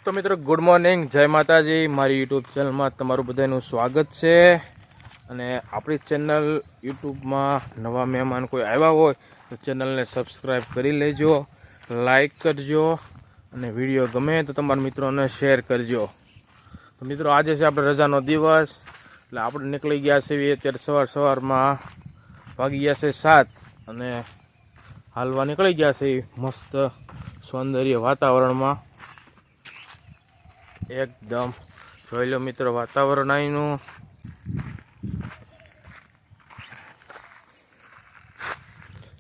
તો મિત્રો good morning, જય માતાજી. મારી યુટ્યુબ ચેનલમાં તમારું બધાનું સ્વાગત છે. અને આપણી ચેનલ યુટ્યુબમાં નવા મહેમાન કોઈ આવ્યા હોય તો ચેનલને સબસ્ક્રાઈબ કરી લેજો, લાઈક કરજો અને વિડીયો ગમે તો તમારા મિત્રોને શેર કરજો. તો મિત્રો આજે છે આપણે રજાનો દિવસ, એટલે આપણે નીકળી ગયા છીએ અત્યારે સવારમાં વાગી ગયા છે 7 અને હાલવા નીકળી ગયા છે મસ્ત સૌંદર્ય વાતાવરણમાં. એકદમ જોઈ લો મિત્રો વાતાવરણ અહીંનું.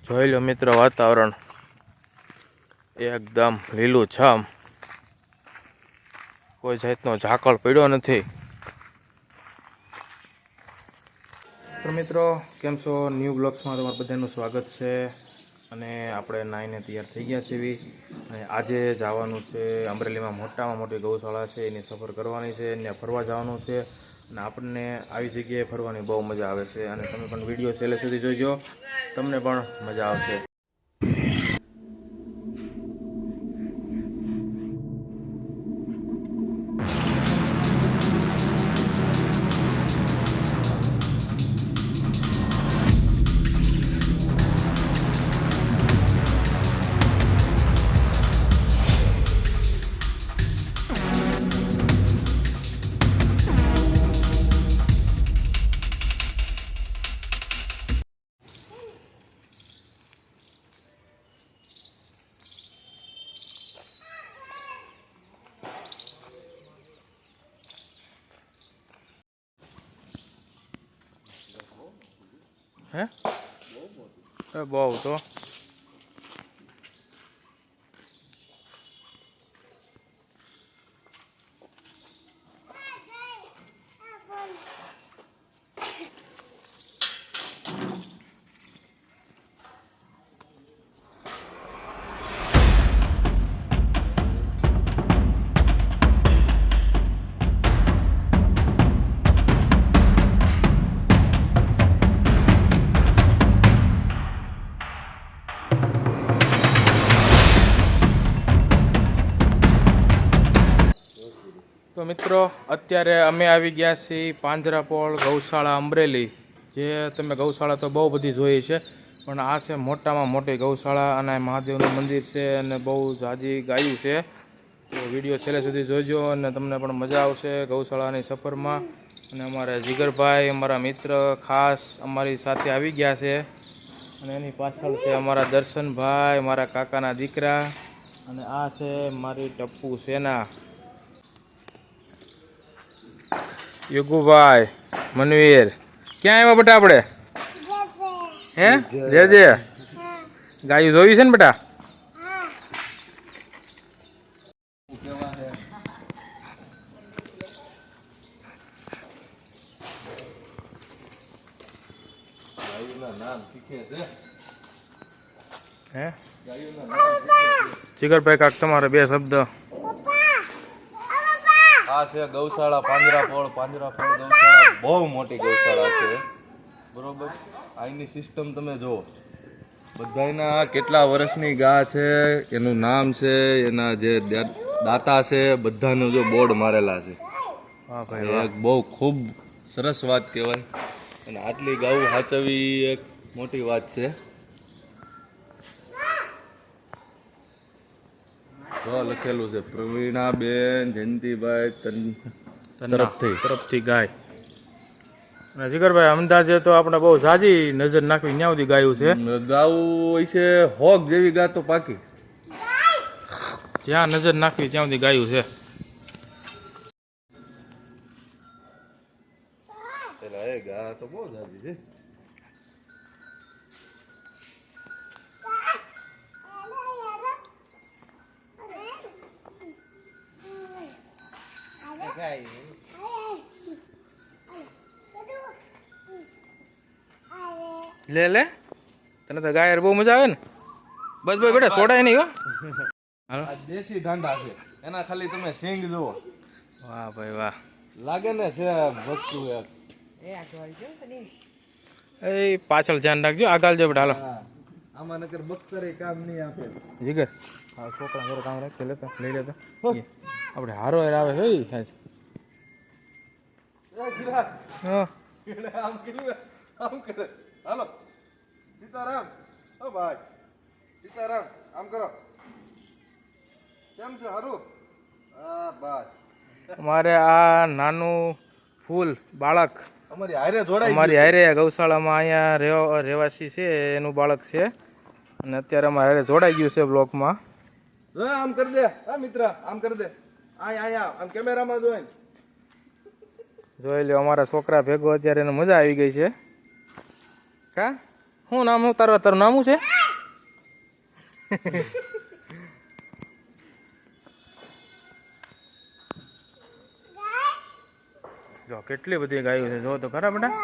જોઈ લો મિત્રો વાતાવરણ એકદમ લીલું છમ, કોઈ જાતનો ઝાકળ પડ્યો નથી. તો મિત્રો કેમ છો? ન્યૂ બ્લોગ્સમાં તમારું બધાનું સ્વાગત છે. અને આપણે નાહીને તૈયાર થઈ ગયા છીએ અને આજે જવાનું છે અમરેલીમાં મોટામાં મોટી ગૌશાળા છે, એની સફર કરવાની છે, એને ફરવા જવાનું છે. અને આપણને આવી જગ્યાએ ફરવાની બહુ મજા આવે છે અને તમે પણ વિડીયો છેલ્લે સુધી જોઈજો, તમને પણ મજા આવશે. હે બહુ તો તો મિત્રો અત્યારે અમે આવી ગયા છીએ પાંજરાપોળ ગૌશાળા અમરેલી. જે તમે ગૌશાળા તો બહુ બધી જોઈ છે, પણ આ છે મોટામાં મોટી ગૌશાળા અને મહાદેવનું મંદિર છે અને બહુ ઝાઝી ગાયું છે. તો વિડીયો છેલ્લે સુધી જોઈજો અને તમને પણ મજા આવશે ગૌશાળાની સફરમાં. અને અમારા જીગરભાઈ, અમારા મિત્ર ખાસ અમારી સાથે આવી ગયા છે. અને એની પાછળ છે અમારા દર્શનભાઈ, મારા કાકાના દીકરા. અને આ છે મારી ટપ્પુ સેના, યુગુભાઈ, મનવીર. ક્યાં આવ્યા બેટા આપણે? હે જે ગાયું જોયું છે ને બેટા? હે જીગરભાઈ કાક તમારે બે શબ્દ. આ છે ગૌશાળા પાંજરાપોળ ગૌશાળા. બહુ મોટી ગૌશાળા છે, બરોબર. અહીંની સિસ્ટમ તમે જુઓ, બધાના કેટલા વર્ષની ગા છે, એનું નામ છે, એના જે દાતા છે, બધાનું જો બોર્ડ મારેલા છે. એક બહુ ખૂબ સરસ વાત કહેવાય. અને આટલી ગાઉ સાચવવી એક મોટી વાત છે. તો લખેલું છે પ્રવીણાબેન જયંતિભાઈ તરફથી ગાય. અને જીગરભાઈ અંદાજે તો આપણે બહુ ઝાઝી નજર નાખવી ન્યા સુધી ગાયું છે. ગાઉ હોય છે હોક જેવી ગા તો પાકી, જ્યાં નજર નાખવી ત્યાં સુધી ગાયું છે. ગા તો બહુ ઝાઝી છે. લે તને તો ગાયર બહુ મજા આવે ને. બસ ભાઈ બેટા છોડાય નહીં હો. આ દેશી ઢાંડા છે, એના ખાલી તમે સિંગ જુઓ. વાહ ભાઈ વાહ, લાગે ને છે વસ્તુ એક. એ પાછળ ધ્યાન રાખજો, આગળ જો બેટા. હાલો આમાં નકર બખ્તરે કામ નહીં આપે. જીગર હા છોકરા ઘરે કામ રાખી લેતો લઈ લેતો. આપણે હારો હેર આવે છે ઈ સાહેબ. હા આમ કર્યું આમ કરે હાલો સીતારામ ઓ ભાઈ સીતારામ આમ કરો કેમ છે હારું હા બસ અમારે આ નાનું ફૂલ બાળક અમારી હારે જોડાઈ અમારી હારે ગૌશાળામાં અહીંયા રહેવાસી છે એનું બાળક છે અને અત્યારે અમારે હારે જોડાઈ ગયું છે બ્લોકમાં. હા આમ કરી દે હા મિત્ર આમ કરી દે આયા આમ કેમેરામાં જોઈ જોઈ લ્યો અમારા છોકરા ભેગો અત્યારે એને મજા આવી ગઈ છે. કા શું નામ હું તારું નામ શું છે? જો કેટલી બધી ગાયો છે જો તો ખરા બેટા.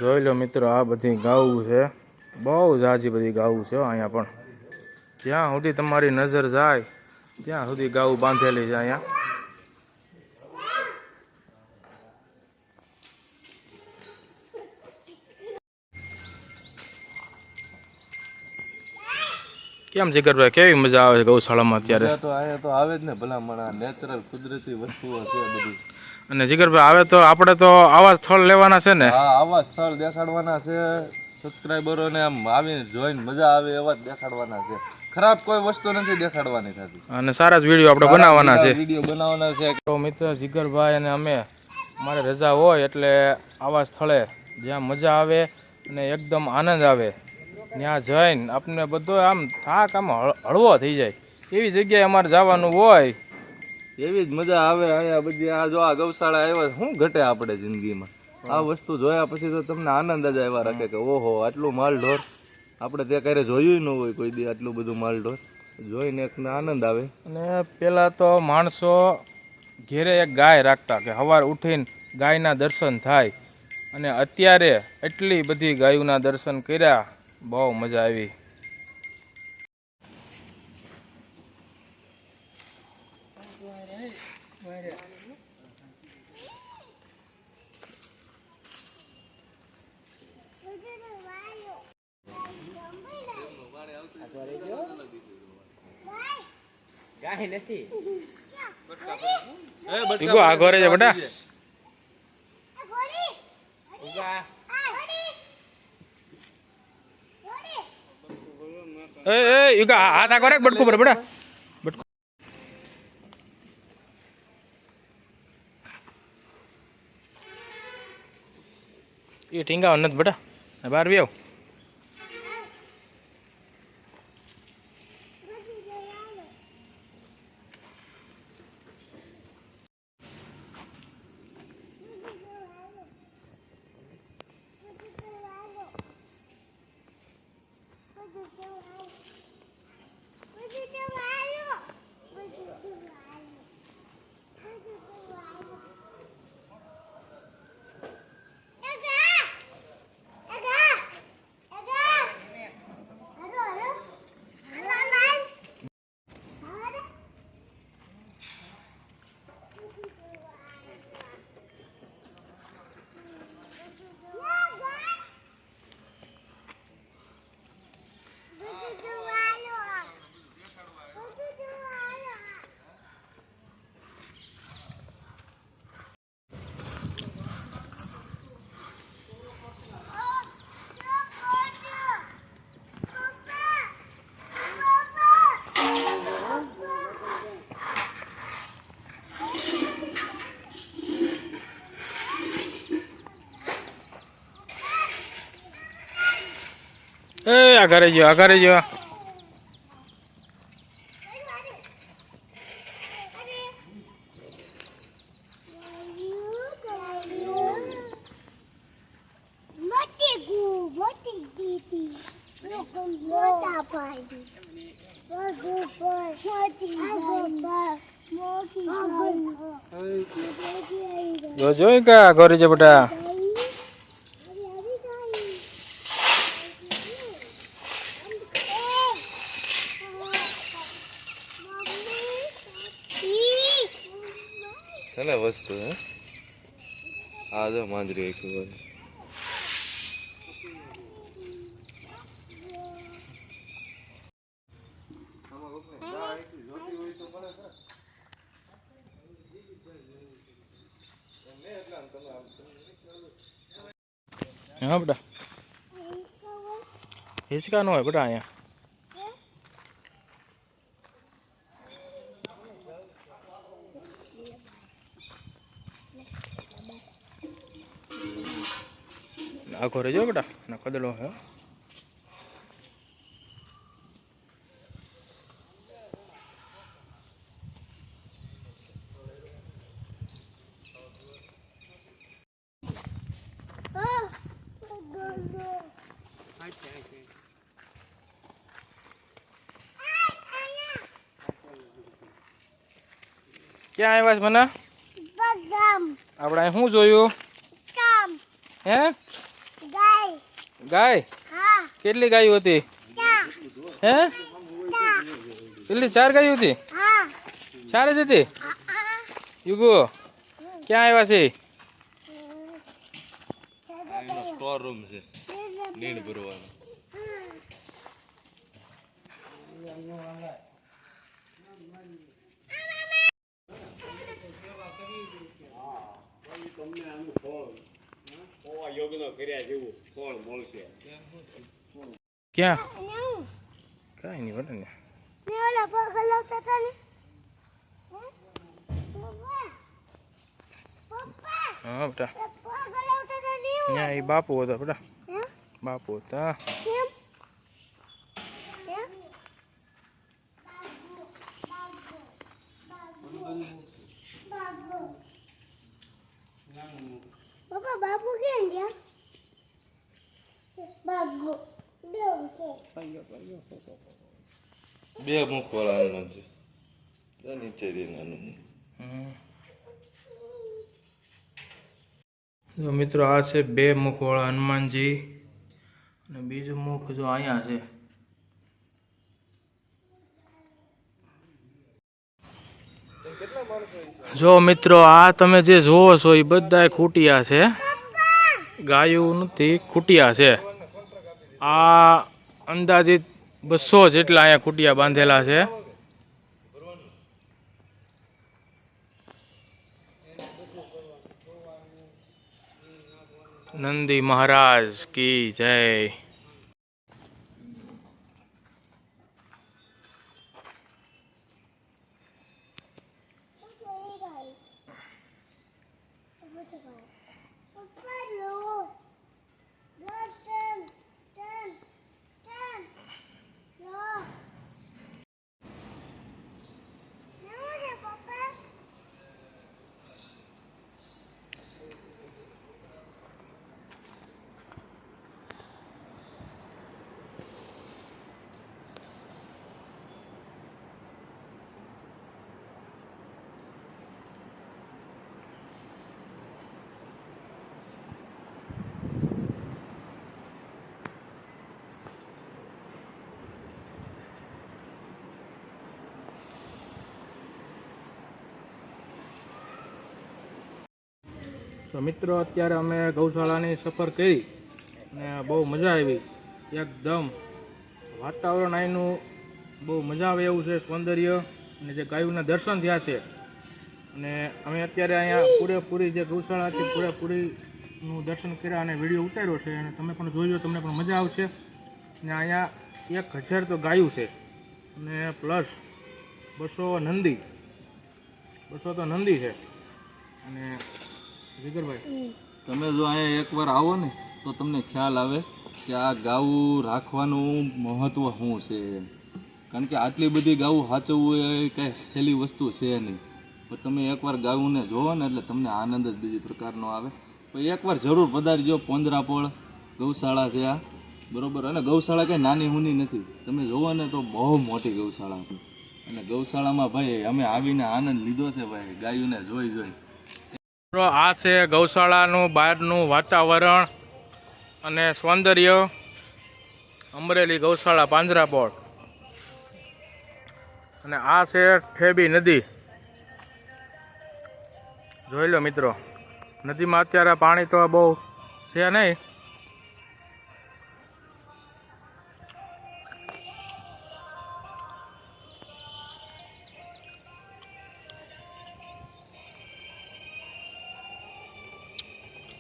જોઈ લો મિત્રો આ બધી ગાવું છે, બહુ ઝાઝી બધી ગાવું છે અહીંયા પણ. જ્યાં સુધી તમારી નજર જાય ત્યાં સુધી ગાવું બાંધેલી છે અહીંયા. કેમ જીગરભાઈ કેવી મજા આવે છે ગૌશાળામાં અત્યારે? તો આયા તો આવે જ ને ભલા નેચરલ કુદરતી વસ્તુઓ છે બધી. અને જીગરભાઈ આવે તો આપણે તો આવા સ્થળ લેવાના છે ને? હા આવા સ્થળ દેખાડવાના છે સબસ્ક્રાઇબરોને, આમ આવીને જોઈને મજા આવે એવા જ દેખાડવાના છે. ખરાબ કોઈ વસ્તુ નથી દેખાડવાની થતી અને સારા જ વિડીયો આપણે બનાવવાના છે. વિડીયો બનાવવાના છે. તો મિત્ર જીગરભાઈ અને અમે અમારે રજા હોય એટલે આવા સ્થળે જ્યાં મજા આવે અને એકદમ આનંદ આવે ત્યાં જઈને આપણે બધો આમ થાક આમ હળવો થઈ જાય એવી જગ્યાએ અમારે જવાનું હોય. એવી જ મજા આવે અહીંયા બધી. આ જો આ ગૌશાળા આવ્યા શું ઘટે આપણે જિંદગીમાં? આ વસ્તુ જોયા પછી તો તમને આનંદ જ આવ્યા રાખે કે ઓહો આટલું માલઢોર આપણે ત્યાં ક્યારે જોયું ન હોય કોઈ દી. આટલું બધું માલઢોર જોઈને એક આનંદ આવે. અને પહેલાં તો માણસો ઘેરે એક ગાય રાખતા કે સવાર ઉઠીને ગાયના દર્શન થાય, અને અત્યારે એટલી બધી ગાયોના દર્શન કર્યા, બહુ મજા આવી. આગો રે બેટા. હાથ આગો રે બટકું પર બેટા. એ ટીંગા નથી બેટા, બહાર બી આવ. આગળ ગયો આગળ ગયો. મોટી જો કા ઘરે છે બેટા. ચલે વસ્તુ હે આ જો માંજરી એક વાર હા બેટા હિંચકા નો હોય બેટા અહીંયા. આખો રહેજો બેટા ના કદડો હે. ક્યાં આવ્યા છે મને? આપણે અહીં શું જોયું? હે ગાય? કેટલી ગાયો હતી? હે કેટલી? 4 ગાયો હતી? 4 જ હતી? યુગુ ક્યાં આવ્યા છે? સ્ટોર રૂમ છે નીણ ભરવાનો. ક્યાં? કાંઈ નહીં બેટા ને. હા બેટા ત્યાં એ બાપુ હતો બેટા. બાપુ હતા. બાપુ કેમ ગયા? બાપુ બે મુખ વાળા હનુમાન છે નીચે હનુમાન. જો મિત્રો આ છે 2 મુખવાળા હનુમાનજી અને બીજું મુખ જો અહીંયા છે. જો મિત્રો આ તમે જે જોવો છો એ બધા ખૂટિયા છે, ગાયું નથી, ખૂટિયા છે. આ અંદાજિત 200 જેટલા અહીંયા ખૂટિયા બાંધેલા છે. नंदी महाराज की जय. તો મિત્રો અત્યારે અમે ગૌશાળાની સફર કરી અને બહુ મજા આવી. એકદમ વાતાવરણ અહીંનું બહુ મજા આવે એવું છે, સૌંદર્ય, અને જે ગાયોના દર્શન થયા છે. અને અમે અત્યારે અહીંયા પૂરેપૂરી જે ગૌશાળા છે પૂરેપૂરીનું દર્શન કર્યા અને વિડીયો ઉતાર્યો છે, અને તમે પણ જોઈ લો, તમને પણ મજા આવશે. અને અહીંયા 1000 તો ગાયું છે અને પ્લસ 200 તો નંદી છે. અને જીગરભાઈ તમે જો અહીંયા એકવાર આવો ને તો તમને ખ્યાલ આવે કે આ ગાવું રાખવાનું મહત્વ શું છે. કારણ કે આટલી બધી ગાવું સાચવવું એ કંઈ સહેલી વસ્તુ છે નહીં. પણ તમે એકવાર ગાવુંને જોવો ને એટલે તમને આનંદ જ બીજી પ્રકારનો આવે. પણ એકવાર જરૂર પધારજો. પોંજરાપોળ ગૌશાળા છે આ, બરોબર. અને ગૌશાળા કંઈ નાની હુની નથી, તમે જોવો ને તો બહુ મોટી ગૌશાળા છે. અને ગૌશાળામાં ભાઈ અમે આવીને આનંદ લીધો છે ભાઈ, ગાયોને જોઈ જોઈ. મિત્રો આ છે ગૌશાળાનું બહારનું વાતાવરણ અને સૌંદર્ય. અમરેલી ગૌશાળા પાંજરાપોળ. અને આ છે ઠેબી નદી. જોઈ લો મિત્રો, નદીમાં અત્યારે પાણી તો બહુ છે નહીં.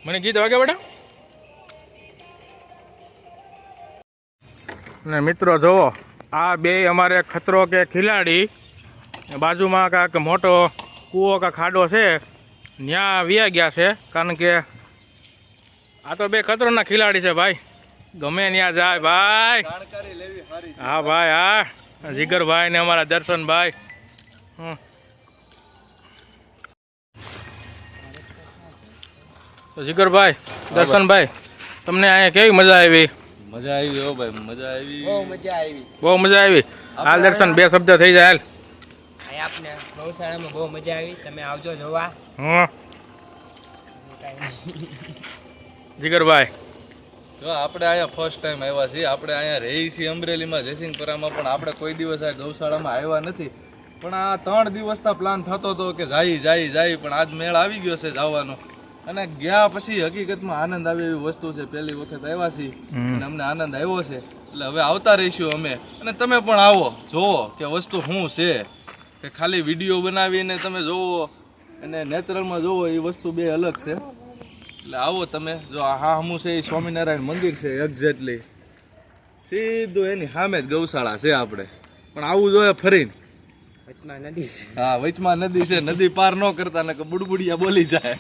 મને ગીત વાગે બેટા. ને મિત્રો જુઓ, આ બે અમારે ખતરો કે ખિલાડી, બાજુમાં કાંઈક મોટો કૂવો કે ખાડો છે, ત્યાં વ્યા ગયા છે. કારણ કે આ તો બે ખતરોના ખિલાડી છે ભાઈ, ગમે ત્યાં જાય ભાઈ. જાણકારી લેવી સારી. હા ભાઈ, હા જીગરભાઈ ને અમારા દર્શનભાઈ. તો જીગરભાઈ, દર્શનભાઈ, તમને અહીંયા કેવી મજા આવી? મજા આવી હો ભાઈ, મજા આવી. બહુ મજા આવી. હાલ દર્શન, બે શબ્દ થઈ જાય હાલ. આપને ગૌશાળામાં બહુ મજા આવી, તમે આવજો જોવા. હા જીગરભાઈ, જો આપણે અહીંયા ફર્સ્ટ ટાઈમ આવ્યા છીએ. આપણે અહીંયા રહી છીએ અમરેલીમાં, જયસિંહપુરામાં, પણ આપણે કોઈ દિવસ આ ગૌશાળામાં આવ્યા નથી. પણ આ 3 દિવસનો પ્લાન થતો હતો કે જાય, પણ આજ મેળ આવી ગયો છે જવાનો. અને ગયા પછી હકીકતમાં આનંદ આવે એવી વસ્તુ છે. પહેલી વખત આવ્યા છીએ અને અમને આનંદ આવ્યો છે, એટલે હવે આવતા રહીશું અમે. અને તમે પણ આવો, જોવો કે વસ્તુ શું છે. કે ખાલી વિડીયો બનાવીને તમે જોવો અને નેચરલમાં જોવો, એ વસ્તુ બે અલગ છે. એટલે આવો તમે. જો આ હમું છે એ સ્વામિનારાયણ મંદિર છે એક્ઝેક્ટલી, સીધું એની સામે જ ગૌશાળા છે. આપણે પણ આવું જોઈએ ફરીને. વચમાં નદી છે. હા, વચમાં નદી છે, નદી પાર ન કરતા ને બુડબુડિયા બોલી જાય.